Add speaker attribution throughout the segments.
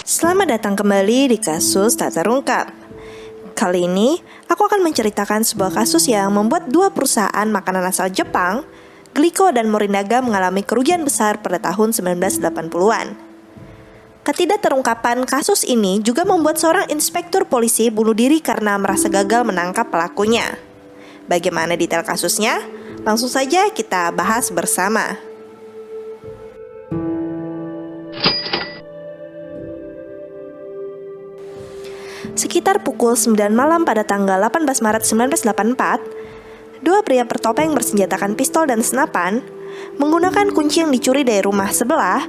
Speaker 1: Selamat datang kembali di Kasus Tak Terungkap. Kali ini, aku akan menceritakan sebuah kasus yang membuat dua perusahaan makanan asal Jepang, Glico dan Morinaga, mengalami kerugian besar pada tahun 1980-an. Ketidakterungkapan kasus ini juga membuat seorang inspektur polisi bunuh diri karena merasa gagal menangkap pelakunya. Bagaimana detail kasusnya? Langsung saja kita bahas bersama. Sekitar pukul 9 malam pada tanggal 18 Maret 1984, dua pria bertopeng bersenjatakan pistol dan senapan menggunakan kunci yang dicuri dari rumah sebelah,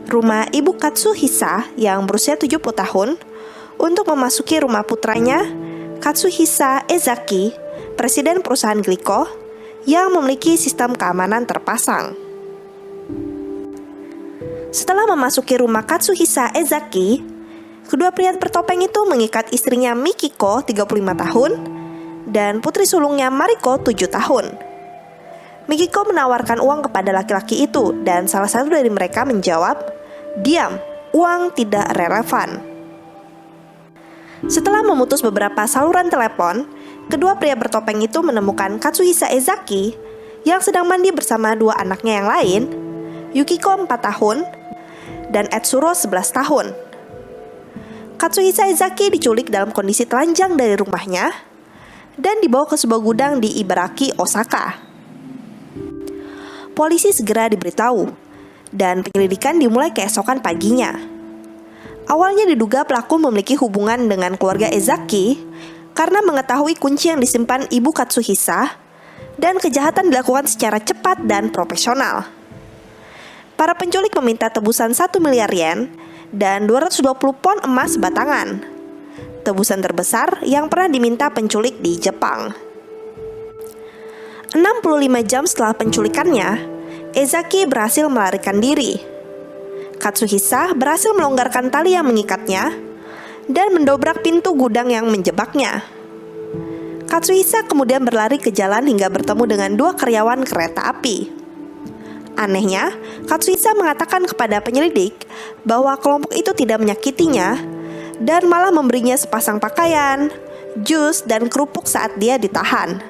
Speaker 1: rumah Ibu Katsuhisa yang berusia 70 tahun, untuk memasuki rumah putranya, Katsuhisa Ezaki, presiden perusahaan Glico, yang memiliki sistem keamanan terpasang. Setelah memasuki rumah Katsuhisa Ezaki, kedua pria bertopeng itu mengikat istrinya Mikiko, 35 tahun, dan putri sulungnya Mariko, 7 tahun. Mikiko menawarkan uang kepada laki-laki itu, dan salah satu dari mereka menjawab, "Diam, uang tidak relevan." Setelah memutus beberapa saluran telepon, kedua pria bertopeng itu menemukan Katsuhisa Ezaki yang sedang mandi bersama dua anaknya yang lain, Yukiko, 4 tahun, dan Etsuro, 11 tahun. Katsuhisa Ezaki diculik dalam kondisi telanjang dari rumahnya dan dibawa ke sebuah gudang di Ibaraki, Osaka. Polisi segera diberitahu dan penyelidikan dimulai keesokan paginya. Awalnya diduga pelaku memiliki hubungan dengan keluarga Ezaki karena mengetahui kunci yang disimpan Ibu Katsuhisa, dan kejahatan dilakukan secara cepat dan profesional. Para penculik meminta tebusan 1 miliar yen dan 220 pon emas batangan, tebusan terbesar yang pernah diminta penculik di Jepang. 65 jam setelah penculikannya, Ezaki berhasil melarikan diri. Katsuhisa berhasil melonggarkan tali yang mengikatnya dan mendobrak pintu gudang yang menjebaknya. Katsuhisa kemudian berlari ke jalan hingga bertemu dengan dua karyawan kereta api. Anehnya, Katsuhisa mengatakan kepada penyelidik bahwa kelompok itu tidak menyakitinya dan malah memberinya sepasang pakaian, jus, dan kerupuk saat dia ditahan.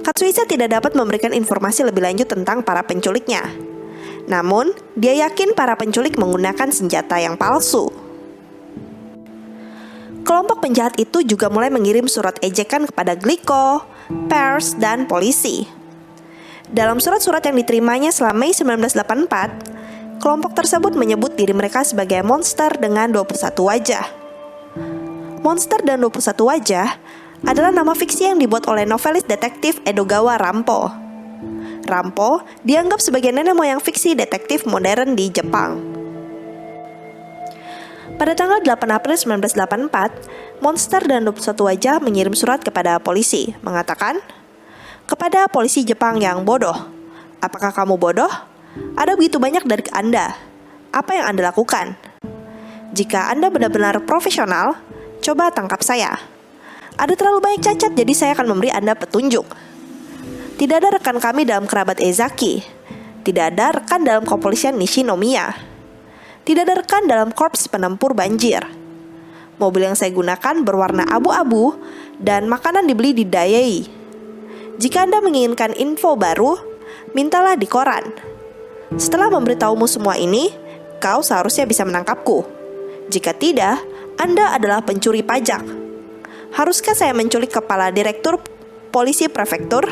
Speaker 1: Katsuhisa tidak dapat memberikan informasi lebih lanjut tentang para penculiknya. Namun, dia yakin para penculik menggunakan senjata yang palsu. Kelompok penjahat itu juga mulai mengirim surat ejekan kepada Glico, pers, dan polisi. Dalam surat-surat yang diterimanya selama Mei 1984, kelompok tersebut menyebut diri mereka sebagai monster dengan 21 wajah. Monster dan 21 wajah adalah nama fiksi yang dibuat oleh novelis detektif Edogawa Rampo. Rampo dianggap sebagai nenek moyang fiksi detektif modern di Jepang. Pada tanggal 8 April 1984, Monster dan 21 wajah mengirim surat kepada polisi, mengatakan, "Kepada polisi Jepang yang bodoh, apakah kamu bodoh? Ada begitu banyak dari Anda. Apa yang Anda lakukan? Jika Anda benar-benar profesional, coba tangkap saya. Ada terlalu banyak cacat, jadi saya akan memberi Anda petunjuk. Tidak ada rekan kami dalam kerabat Ezaki. Tidak ada rekan dalam kepolisian Nishinomiya. Tidak ada rekan dalam korps penempur banjir. Mobil yang saya gunakan berwarna abu-abu dan makanan dibeli di Daiei. Jika Anda menginginkan info baru, mintalah di koran. Setelah memberitahumu semua ini, kau seharusnya bisa menangkapku. Jika tidak, Anda adalah pencuri pajak. Haruskah saya menculik kepala direktur polisi prefektur?"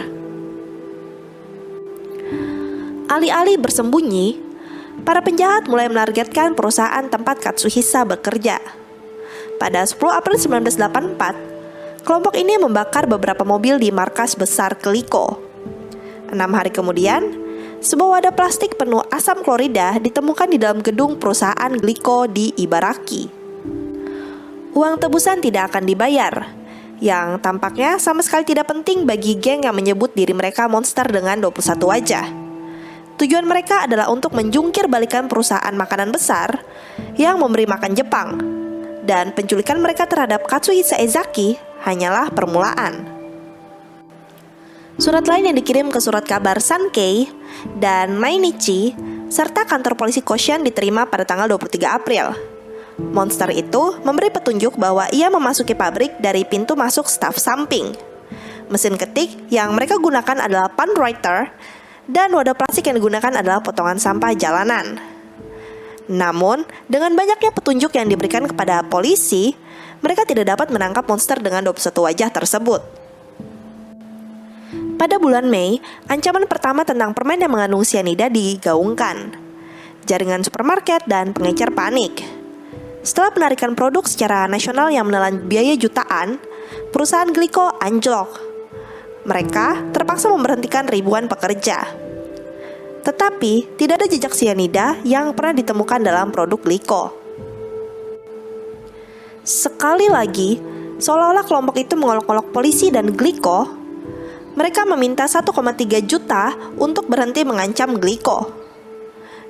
Speaker 1: Alih-alih bersembunyi, para penjahat mulai menargetkan perusahaan tempat Katsuhisa bekerja. Pada 10 April 1984, kelompok ini membakar beberapa mobil di markas besar Glico. 6 hari kemudian, sebuah wadah plastik penuh asam klorida ditemukan di dalam gedung perusahaan Glico di Ibaraki. Uang tebusan tidak akan dibayar, yang tampaknya sama sekali tidak penting bagi geng yang menyebut diri mereka monster dengan 21 wajah. Tujuan mereka adalah untuk menjungkir balikan perusahaan makanan besar yang memberi makan Jepang, dan penculikan mereka terhadap Katsuhisa Ezaki hanyalah permulaan. Surat lain yang dikirim ke surat kabar Sankei dan Mainichi serta kantor polisi Goshen diterima pada tanggal 23 April. Monster itu memberi petunjuk bahwa ia memasuki pabrik dari pintu masuk staf samping. Mesin ketik yang mereka gunakan adalah pan writer, dan wadah plastik yang digunakan adalah potongan sampah jalanan. Namun, dengan banyaknya petunjuk yang diberikan kepada polisi, mereka tidak dapat menangkap monster dengan 21 wajah tersebut. Pada bulan Mei, ancaman pertama tentang permen yang mengandung sianida digaungkan. Jaringan supermarket dan pengecer panik. Setelah penarikan produk secara nasional yang menelan biaya jutaan, perusahaan Glico anjlok. Mereka terpaksa memberhentikan ribuan pekerja. Tetapi, tidak ada jejak sianida yang pernah ditemukan dalam produk Glico. Sekali lagi, seolah-olah kelompok itu mengolok-olok polisi dan Glico. Mereka meminta 1,3 juta untuk berhenti mengancam Glico.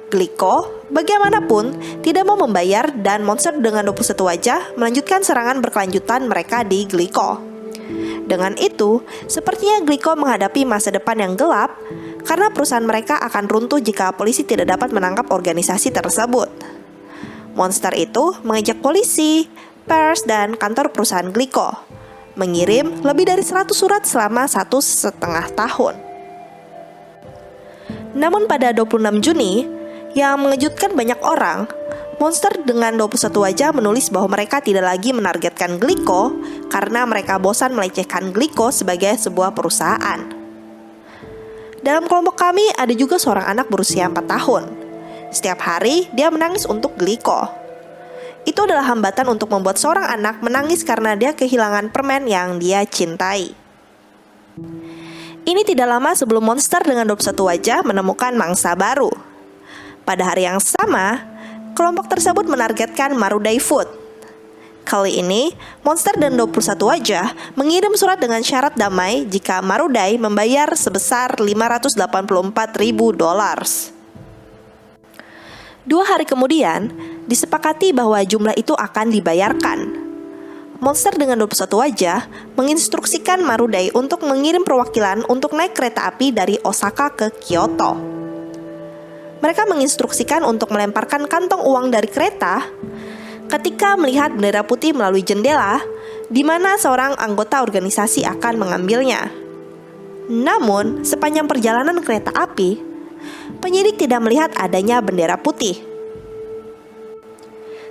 Speaker 1: Glico, bagaimanapun, tidak mau membayar dan monster dengan 21 wajah melanjutkan serangan berkelanjutan mereka di Glico. Dengan itu, sepertinya Glico menghadapi masa depan yang gelap karena perusahaan mereka akan runtuh jika polisi tidak dapat menangkap organisasi tersebut. Monster itu mengejek polisi, pers, dan kantor perusahaan Glico, mengirim lebih dari 100 surat selama 1,5 tahun. Namun pada 26 Juni, yang mengejutkan banyak orang, Monster dengan 21 wajah menulis bahwa mereka tidak lagi menargetkan Glico karena mereka bosan melecehkan Glico sebagai sebuah perusahaan. Dalam kelompok kami ada juga seorang anak berusia 4 tahun. Setiap hari dia menangis untuk Glico. Itu adalah hambatan untuk membuat seorang anak menangis karena dia kehilangan permen yang dia cintai. Ini tidak lama sebelum Monster dengan 21 wajah menemukan mangsa baru. Pada hari yang sama, kelompok tersebut menargetkan Marudai Food. Kali ini, Monster dan 21 wajah mengirim surat dengan syarat damai jika Marudai membayar sebesar $584.000. 2 hari kemudian, disepakati bahwa jumlah itu akan dibayarkan. Monster dengan 21 wajah menginstruksikan Marudai untuk mengirim perwakilan untuk naik kereta api dari Osaka ke Kyoto. Mereka menginstruksikan untuk melemparkan kantong uang dari kereta ketika melihat bendera putih melalui jendela di mana seorang anggota organisasi akan mengambilnya. Namun, sepanjang perjalanan kereta api, penyidik tidak melihat adanya bendera putih.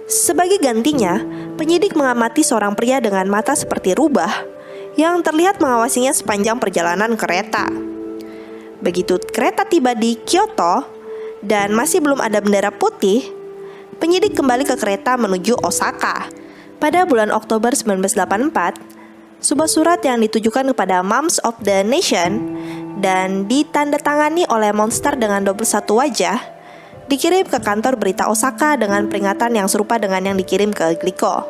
Speaker 1: Sebagai gantinya, penyidik mengamati seorang pria dengan mata seperti rubah yang terlihat mengawasinya sepanjang perjalanan kereta. Begitu kereta tiba di Kyoto dan masih belum ada bendera putih, penyidik kembali ke kereta menuju Osaka. Pada bulan Oktober 1984, sebuah surat yang ditujukan kepada Moms of the Nation dan ditandatangani oleh Monster dengan 21 wajah dikirim ke kantor berita Osaka dengan peringatan yang serupa dengan yang dikirim ke Glico.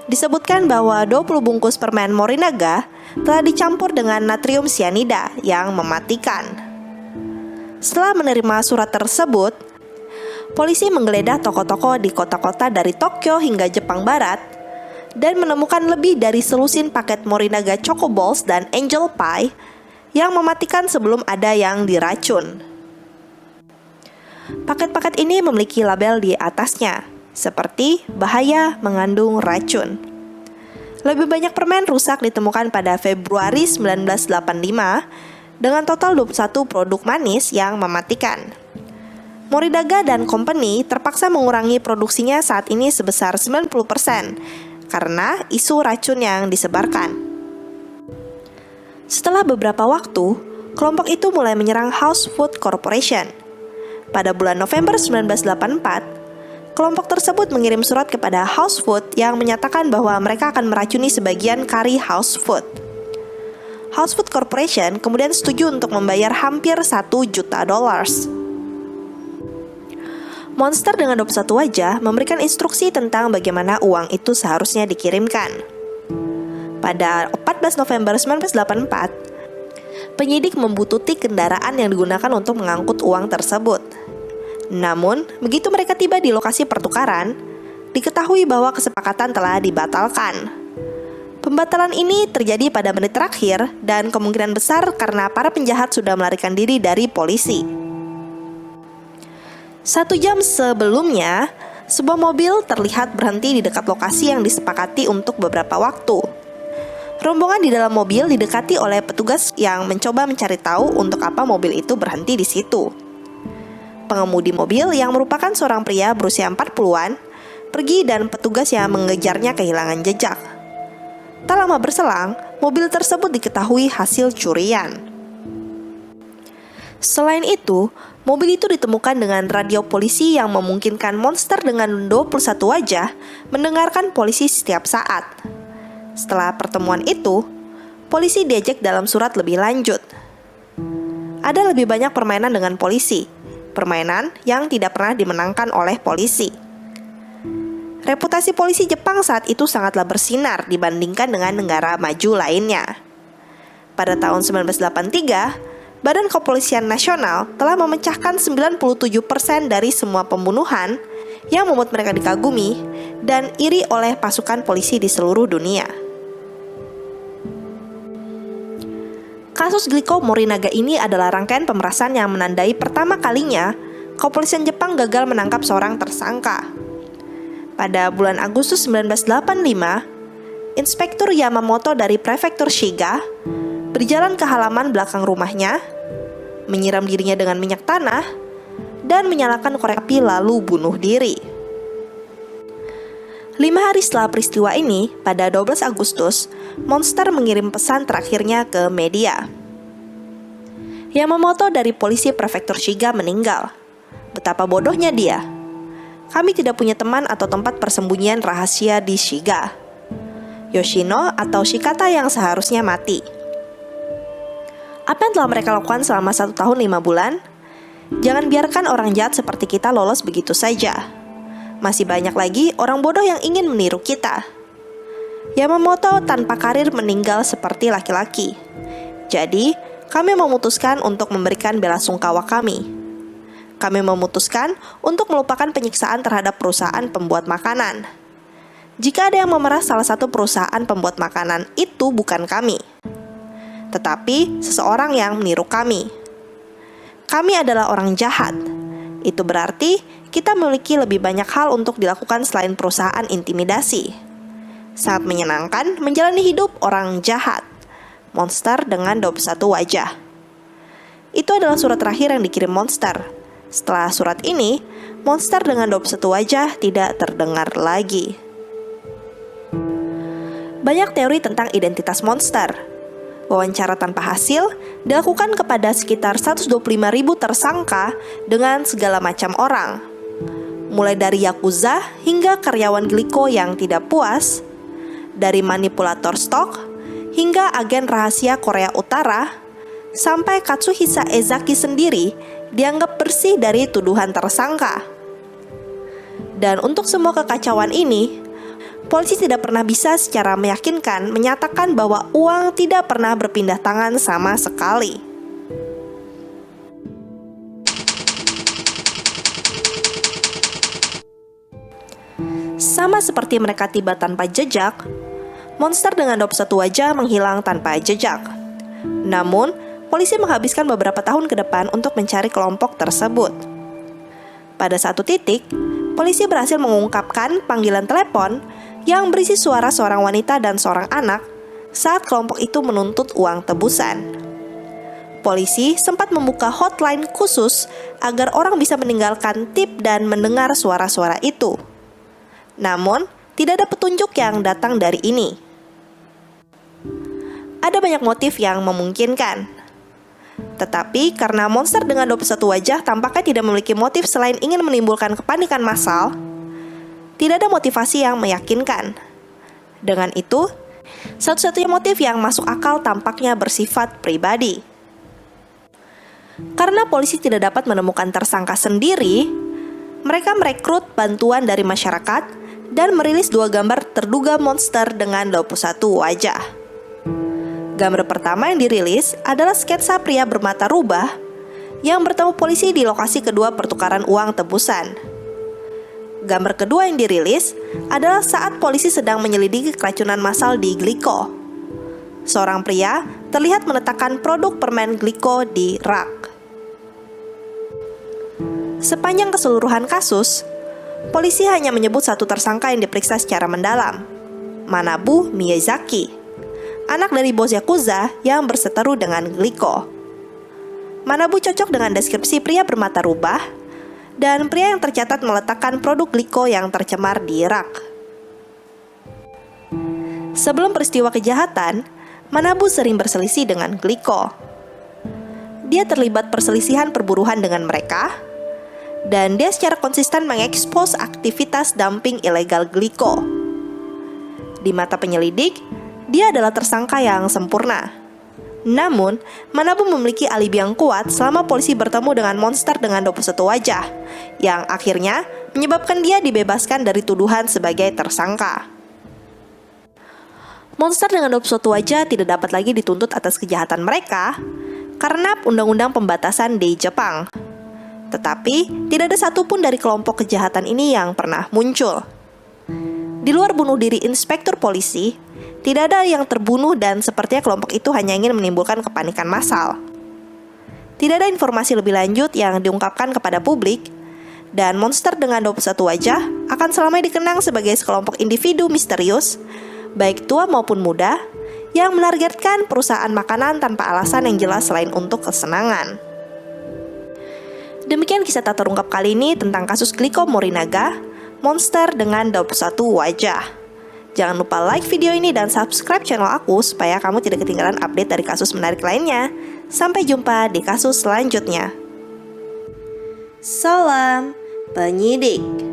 Speaker 1: Disebutkan bahwa 20 bungkus permen Morinaga telah dicampur dengan natrium sianida yang mematikan. Setelah menerima surat tersebut, polisi menggeledah toko-toko di kota-kota dari Tokyo hingga Jepang Barat dan menemukan lebih dari selusin paket Morinaga Choco Balls dan Angel Pie yang mematikan sebelum ada yang diracun. Paket-paket ini memiliki label di atasnya, seperti bahaya mengandung racun. Lebih banyak permen rusak ditemukan pada Februari 1985 dengan total 21 produk manis yang mematikan. Morinaga dan Company terpaksa mengurangi produksinya saat ini sebesar 90% karena isu racun yang disebarkan. Setelah beberapa waktu, kelompok itu mulai menyerang House Food Corporation. Pada bulan November 1984, kelompok tersebut mengirim surat kepada House Food yang menyatakan bahwa mereka akan meracuni sebagian kari House Food. House Food Corporation kemudian setuju untuk membayar hampir $1 juta. Monster dengan 21 wajah memberikan instruksi tentang bagaimana uang itu seharusnya dikirimkan. Pada 14 November 1984, penyidik membuntuti kendaraan yang digunakan untuk mengangkut uang tersebut. Namun, begitu mereka tiba di lokasi pertukaran, diketahui bahwa kesepakatan telah dibatalkan. Pembatalan ini terjadi pada menit terakhir dan kemungkinan besar karena para penjahat sudah melarikan diri dari polisi. 1 jam sebelumnya, sebuah mobil terlihat berhenti di dekat lokasi yang disepakati untuk beberapa waktu. Rombongan di dalam mobil didekati oleh petugas yang mencoba mencari tahu untuk apa mobil itu berhenti di situ. Pengemudi mobil yang merupakan seorang pria berusia 40-an pergi dan petugas yang mengejarnya kehilangan jejak. Tak lama berselang, mobil tersebut diketahui hasil curian. Selain itu, mobil itu ditemukan dengan radio polisi yang memungkinkan monster dengan 21 wajah mendengarkan polisi setiap saat. Setelah pertemuan itu, polisi diajak dalam surat lebih lanjut. Ada lebih banyak permainan dengan polisi, permainan yang tidak pernah dimenangkan oleh polisi. Reputasi polisi Jepang saat itu sangatlah bersinar dibandingkan dengan negara maju lainnya. Pada tahun 1983, Badan Kepolisian Nasional telah memecahkan 97% dari semua pembunuhan yang membuat mereka dikagumi dan iri oleh pasukan polisi di seluruh dunia. Kasus Glico Morinaga ini adalah rangkaian pemerasan yang menandai pertama kalinya kepolisian Jepang gagal menangkap seorang tersangka. Pada bulan Agustus 1985, Inspektur Yamamoto dari Prefektur Shiga berjalan ke halaman belakang rumahnya, menyiram dirinya dengan minyak tanah, dan menyalakan korek api lalu bunuh diri. 5 hari setelah peristiwa ini, pada 12 Agustus, Monster mengirim pesan terakhirnya ke media. Yamamoto dari polisi Prefektur Shiga meninggal. Betapa bodohnya dia. Kami tidak punya teman atau tempat persembunyian rahasia di Shiga. Yoshino atau Shikata yang seharusnya mati. Apa yang telah mereka lakukan selama 1 tahun 5 bulan? Jangan biarkan orang jahat seperti kita lolos begitu saja. Masih banyak lagi orang bodoh yang ingin meniru kita. Yamamoto tanpa karir meninggal seperti laki-laki. Jadi, kami memutuskan untuk memberikan belasungkawa kami. Kami memutuskan untuk melupakan penyiksaan terhadap perusahaan pembuat makanan. Jika ada yang memeras salah satu perusahaan pembuat makanan, itu bukan kami, tetapi seseorang yang meniru kami. Kami adalah orang jahat. Itu berarti kita memiliki lebih banyak hal untuk dilakukan selain perusahaan intimidasi. Sangat menyenangkan menjalani hidup orang jahat. Monster dengan 21 wajah. Itu adalah surat terakhir yang dikirim Monster. Setelah surat ini, Monster dengan 21 wajah tidak terdengar lagi. Banyak teori tentang identitas Monster. Wawancara tanpa hasil dilakukan kepada sekitar 125.000 tersangka dengan segala macam orang. Mulai dari yakuza hingga karyawan Glico yang tidak puas, dari manipulator stok hingga agen rahasia Korea Utara, sampai Katsuhisa Ezaki sendiri dianggap bersih dari tuduhan tersangka. Dan untuk semua kekacauan ini, polisi tidak pernah bisa secara meyakinkan menyatakan bahwa uang tidak pernah berpindah tangan sama sekali. Sama seperti mereka tiba tanpa jejak, Monster dengan 21 wajah menghilang tanpa jejak. Namun, polisi menghabiskan beberapa tahun ke depan untuk mencari kelompok tersebut. Pada satu titik, polisi berhasil mengungkapkan panggilan telepon yang berisi suara seorang wanita dan seorang anak saat kelompok itu menuntut uang tebusan. Polisi sempat membuka hotline khusus agar orang bisa meninggalkan tip dan mendengar suara-suara itu. Namun, tidak ada petunjuk yang datang dari ini. Ada banyak motif yang memungkinkan. Tetapi karena Monster dengan 21 wajah tampaknya tidak memiliki motif selain ingin menimbulkan kepanikan massal, tidak ada motivasi yang meyakinkan. Dengan itu, satu-satunya motif yang masuk akal tampaknya bersifat pribadi. Karena polisi tidak dapat menemukan tersangka sendiri, mereka merekrut bantuan dari masyarakat dan merilis 2 gambar terduga monster dengan 21 wajah. Gambar pertama yang dirilis adalah sketsa pria bermata rubah yang bertemu polisi di lokasi kedua pertukaran uang tebusan. Gambar kedua yang dirilis adalah saat polisi sedang menyelidiki keracunan massal di Glico. Seorang pria terlihat meletakkan produk permen Glico di rak. Sepanjang keseluruhan kasus, polisi hanya menyebut satu tersangka yang diperiksa secara mendalam, Manabu Miyazaki, anak dari bos Yakuza yang berseteru dengan Glico. Manabu cocok dengan deskripsi pria bermata rubah dan pria yang tercatat meletakkan produk Glico yang tercemar di rak. Sebelum peristiwa kejahatan, Manabu sering berselisih dengan Glico. Dia terlibat perselisihan perburuan dengan mereka, dan dia secara konsisten mengekspos aktivitas dumping ilegal Glico. Di mata penyelidik, dia adalah tersangka yang sempurna. Namun, Manabu memiliki alibi yang kuat selama polisi bertemu dengan monster dengan 21 wajah, yang akhirnya menyebabkan dia dibebaskan dari tuduhan sebagai tersangka. Monster dengan 21 wajah tidak dapat lagi dituntut atas kejahatan mereka karena undang-undang pembatasan di Jepang. Tetapi, tidak ada satupun dari kelompok kejahatan ini yang pernah muncul. Di luar bunuh diri inspektur polisi, tidak ada yang terbunuh dan sepertinya kelompok itu hanya ingin menimbulkan kepanikan massal. Tidak ada informasi lebih lanjut yang diungkapkan kepada publik, dan monster dengan 21 wajah akan selamanya dikenang sebagai sekelompok individu misterius, baik tua maupun muda, yang menargetkan perusahaan makanan tanpa alasan yang jelas selain untuk kesenangan. Demikian kisah tak terungkap kali ini tentang kasus Glico Morinaga, monster dengan 21 wajah. Jangan lupa like video ini dan subscribe channel aku supaya kamu tidak ketinggalan update dari kasus menarik lainnya. Sampai jumpa di kasus selanjutnya. Salam penyidik.